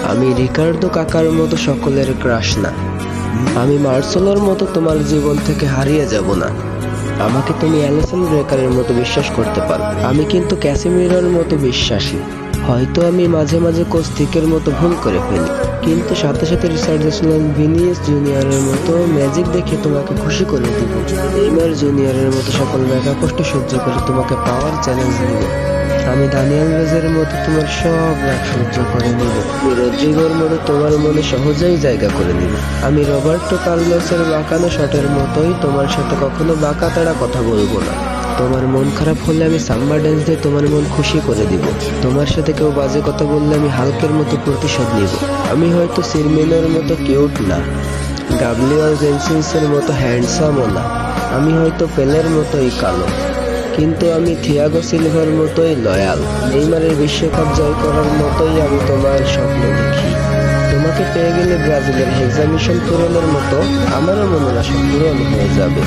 আমি রিকার্ডো কাকার মতো সকলের ক্রাশ না। আমি মার্সেলোর মতো তোমার জীবন থেকে হারিয়ে যাব না। আমাকে তুমি অ্যালিসন বেকারের মতো বিশ্বাস করতে পারো। আমি কিন্তু ক্যাসিমিরোর মতো বিশ্বাসী। হয়তো আমি মাঝে মাঝে কোস্তিকের মতো ভুল করে ফেলি, কিন্তু সাথে সাথে রিচার্লিসন ভিনিসিয়াস জুনিয়রের মতো ম্যাজিক দেখে তোমাকে খুশি করে দিব। নেইমার জুনিয়রের মতো সকল মেগা কষ্ট সহ্য করে তোমাকে পাওয়ার চ্যালেঞ্জ নিব। আমি দানিয়েল ভেজের মতো তোমার সব রাগ সহ্য করে নিব। আমি রদ্রিগোর মতো তোমার মনে সহজেই জায়গা করে নিব। আমি রবার্টো কার্লোসের বাঁকানো শটের মতোই তোমার সাথে কখনো বাঁকাতাড়া কথা বলবো না। তোমার মন খারাপ হলে আমি সাম্বা ড্যান্স দিয়ে তোমার মন খুশি করে দিব। তোমার সাথে কেউ বাজে কথা বললে আমি হালকের মতো প্রতিশোধ নিব। আমি হয়তো সিরমেনের মতো কিউট না, গাব্রিয়েল জেসুসের মতো হ্যান্ডসামও না, আমি হয়তো পেলের মতোই কালো, কিন্তু আমি থিয়াগো সিলভার মতোই লয়াল। নেইমারের বিশ্বকাপ জয় করার মতোই আমি তোমার স্বপ্ন দেখি। তোমাকে পেয়ে গেলে ব্রাজিলের হেক্সা মিশন পূরণের মতো আমারও মনের আশা পূরণ হয়ে যাবে।